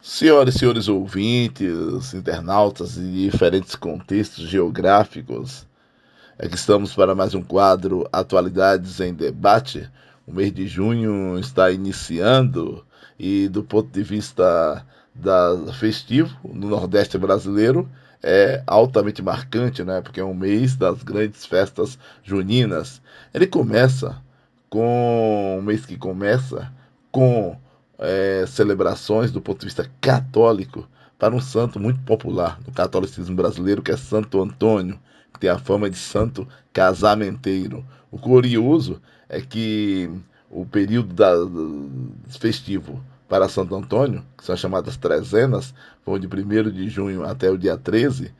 Senhoras e senhores ouvintes, internautas de diferentes contextos geográficos, aqui estamos para mais um quadro Atualidades em Debate. O mês de junho está iniciando e, do ponto de vista festivo, no Nordeste brasileiro, é altamente marcante, né? Porque é um mês das grandes festas juninas. Ele começa com um mês que começa com celebrações do ponto de vista católico para um santo muito popular no catolicismo brasileiro, que é Santo Antônio, que tem a fama de santo casamenteiro. O curioso é que o período festivo para Santo Antônio, que são chamadas trezenas, vão de 1º de junho até o dia 13,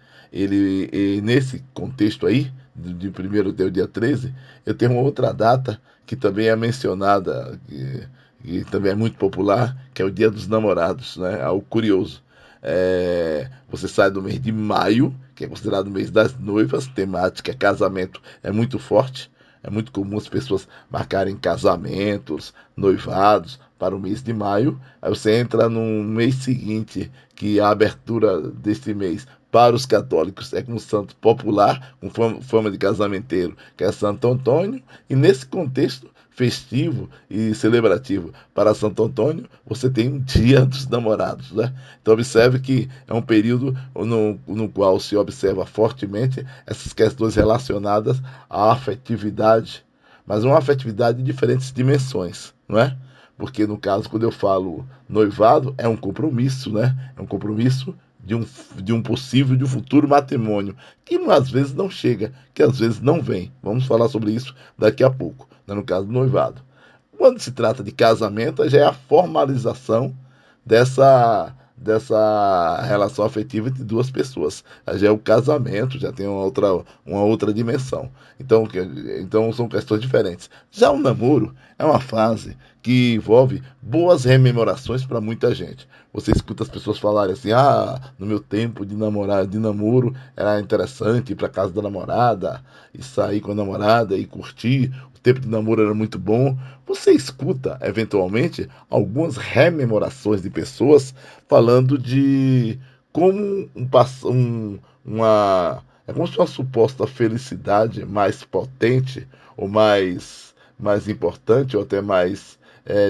nesse contexto aí, de 1º até o dia 13, eu tenho uma outra data que também é mencionada, que também é muito popular, que é o Dia dos Namorados, né? Algo curioso. Você sai do mês de maio, que é considerado o mês das noivas, temática casamento é muito forte. É muito comum as pessoas marcarem casamentos, noivados para o mês de maio. Aí você entra no mês seguinte, que a abertura deste mês para os católicos é com um santo popular, com fama de casamenteiro, que é Santo Antônio. E nesse contexto festivo e celebrativo para Santo Antônio, você tem um Dia dos Namorados, né? Então observe que é um período no qual se observa fortemente essas questões relacionadas à afetividade, mas uma afetividade de diferentes dimensões, não é? Porque no caso, quando eu falo noivado, é um compromisso, né? É um compromisso de um possível, de um futuro matrimônio, que às vezes não chega, que às vezes não vem. Vamos falar sobre isso daqui a pouco, né? No caso do noivado. Quando se trata de casamento, já é a formalização dessa relação afetiva de duas pessoas. Já é o casamento, já tem uma outra dimensão. Então são questões diferentes. Já o namoro é uma fase que envolve boas rememorações para muita gente. Você escuta as pessoas falarem assim: ah, no meu tempo de namoro, era interessante ir para casa da namorada e sair com a namorada e curtir. O tempo de namoro era muito bom. Você escuta, eventualmente, algumas rememorações de pessoas falando de como é como se uma suposta felicidade mais potente ou mais importante ou até mais,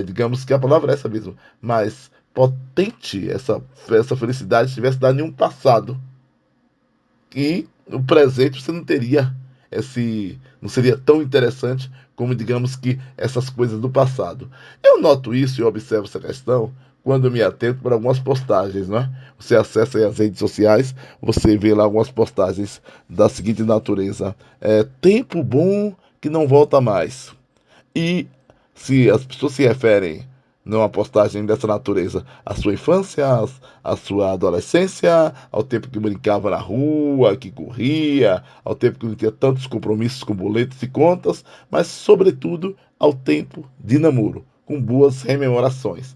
digamos que a palavra é essa mesmo, mais potente, essa felicidade tivesse dado em um passado e no presente você não teria não seria tão interessante como, digamos que, essas coisas do passado. Eu noto isso e observo essa questão quando eu me atento para algumas postagens, né? Você acessa aí as redes sociais, você vê lá algumas postagens da seguinte natureza: tempo bom que não volta mais. E se as pessoas se referem numa postagem dessa natureza à sua infância, à sua adolescência, ao tempo que brincava na rua, que corria, ao tempo que não tinha tantos compromissos com boletos e contas, mas, sobretudo, ao tempo de namoro, com boas rememorações.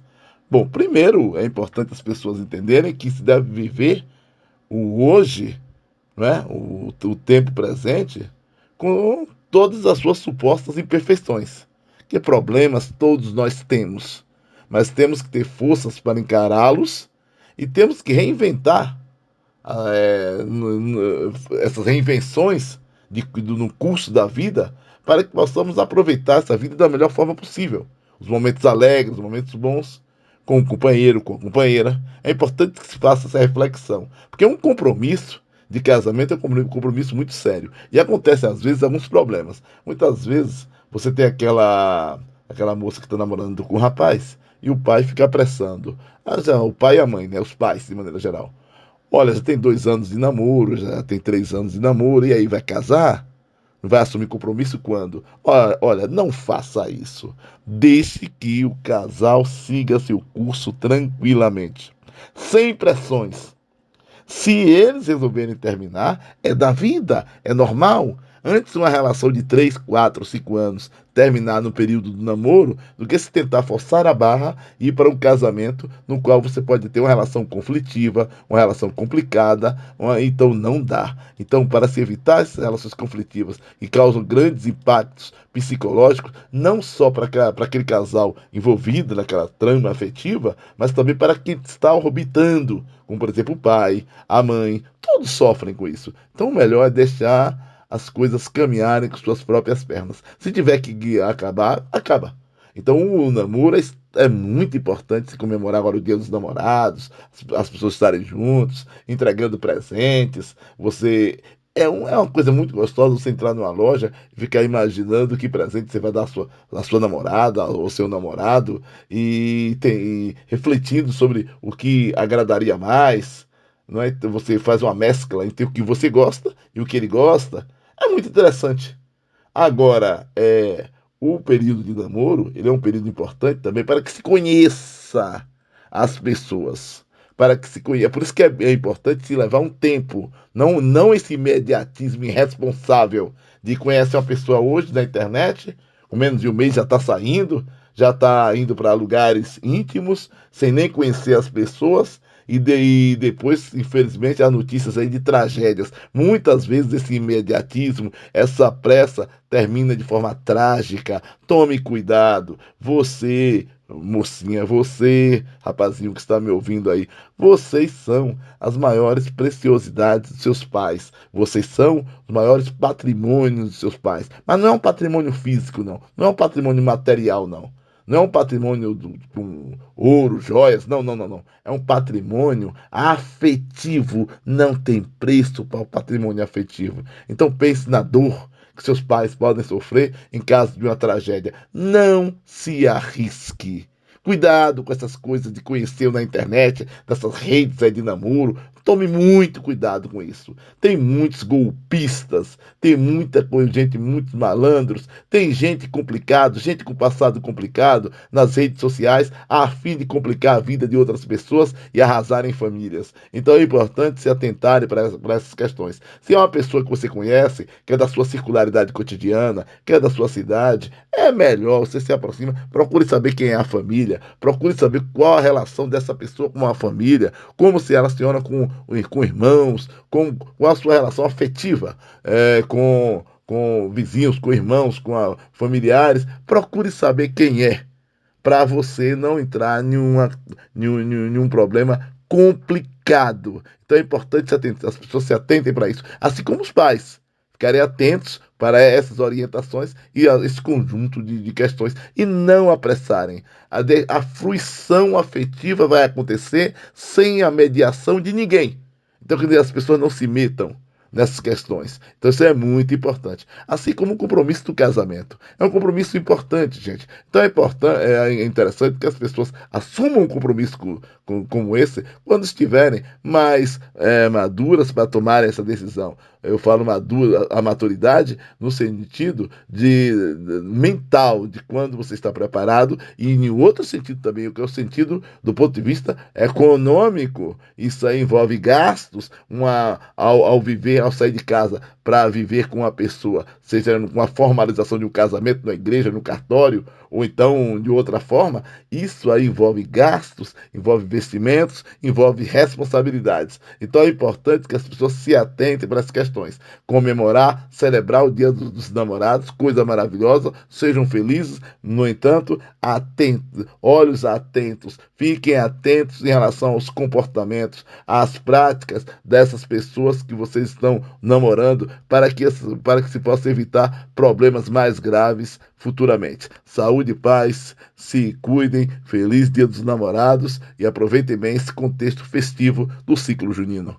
Bom, primeiro é importante as pessoas entenderem que se deve viver o hoje, né, o tempo presente, com todas as suas supostas imperfeições. Que problemas todos nós temos, mas temos que ter forças para encará-los e temos que reinventar essas reinvenções no curso da vida para que possamos aproveitar essa vida da melhor forma possível. Os momentos alegres, os momentos bons, com o companheiro, com a companheira. É importante que se faça essa reflexão, porque um compromisso de casamento é um compromisso muito sério. E acontecem, às vezes, alguns problemas. Muitas vezes, você tem aquela moça que está namorando com o rapaz e o pai fica apressando. Já, o pai e a mãe, né? Os pais, de maneira geral. Olha, já tem 2 anos de namoro, já tem 3 anos de namoro, e aí vai casar? Vai assumir compromisso quando? Olha, não faça isso. Deixe que o casal siga seu curso tranquilamente, sem pressões. Se eles resolverem terminar, é da vida, é normal. antes uma relação de 3, 4, 5 anos terminar no período do namoro, do que se tentar forçar a barra e ir para um casamento no qual você pode ter uma relação conflitiva, uma relação complicada, então não dá. Então, para se evitar essas relações conflitivas que causam grandes impactos psicológicos, não só para aquele casal envolvido naquela trama afetiva, mas também para quem está orbitando, como por exemplo o pai, a mãe, todos sofrem com isso. Então, o melhor é deixar as coisas caminharem com suas próprias pernas. Se tiver que acabar, acaba. Então o namoro é muito importante se comemorar agora o Dia dos Namorados, as pessoas estarem juntos, entregando presentes. É uma coisa muito gostosa você entrar numa loja e ficar imaginando que presente você vai dar à sua namorada ou seu namorado e refletindo sobre o que agradaria mais. Não é? Então você faz uma mescla entre o que você gosta e o que ele gosta. É muito interessante. Agora, o período de namoro, ele é um período importante também para que se conheça as pessoas. Para que se conheça. Por isso que é importante se levar um tempo. Não esse imediatismo irresponsável de conhecer uma pessoa hoje na internet, com menos de um mês já está saindo, já está indo para lugares íntimos, sem nem conhecer as pessoas. E depois, infelizmente, há notícias aí de tragédias. Muitas vezes esse imediatismo, essa pressa termina de forma trágica. Tome cuidado. Você, mocinha, você, rapazinho que está me ouvindo aí, vocês são as maiores preciosidades dos seus pais. Vocês são os maiores patrimônios dos seus pais. Mas não é um patrimônio físico, não. Não é um patrimônio material, não. Não é um patrimônio com ouro, joias. Não, não, não, não. É um patrimônio afetivo. Não tem preço para o patrimônio afetivo. Então pense na dor que seus pais podem sofrer em caso de uma tragédia. Não se arrisque. Cuidado com essas coisas de conhecer na internet, dessas redes aí de namoro. Tome muito cuidado com isso. Tem muitos golpistas, tem muita gente, muitos malandros, tem gente complicada, gente com passado complicado nas redes sociais, a fim de complicar a vida de outras pessoas e arrasarem famílias. Então é importante se atentarem para essas questões. Se é uma pessoa que você conhece, que é da sua circularidade cotidiana, que é da sua cidade, é melhor você se aproxima, procure saber quem é a família, procure saber qual a relação dessa pessoa com a família, como se relaciona com irmãos, com a sua relação afetiva com vizinhos, com irmãos, familiares. Procure saber quem é, para você não entrar em um problema complicado. Então é importante as pessoas se atentem para isso, assim como os pais ficarem atentos para essas orientações e esse conjunto de questões e não apressarem. A fruição afetiva vai acontecer sem a mediação de ninguém. Então, que as pessoas não se metam nessas questões. Então, isso é muito importante. Assim como o compromisso do casamento. É um compromisso importante, gente. Então, é interessante que as pessoas assumam um compromisso como esse quando estiverem mais maduras para tomar essa decisão. Eu falo madura, a maturidade no sentido de mental, de quando você está preparado, e em outro sentido também, o que é o sentido do ponto de vista econômico. Isso aí envolve gastos ao viver, ao sair de casa para viver com uma pessoa, seja com a formalização de um casamento na igreja, no cartório, ou então de outra forma. Isso aí envolve gastos, envolve investimentos, envolve responsabilidades. Então é importante que as pessoas se atentem para essas questões. Comemorar, celebrar o Dia dos Namorados, coisa maravilhosa, sejam felizes. No entanto, atentos, olhos atentos, fiquem atentos em relação aos comportamentos, às práticas dessas pessoas que vocês estão namorando, para que se possa evitar problemas mais graves futuramente. Saúde e paz, se cuidem, feliz Dia dos Namorados e aproveitem bem esse contexto festivo do ciclo junino.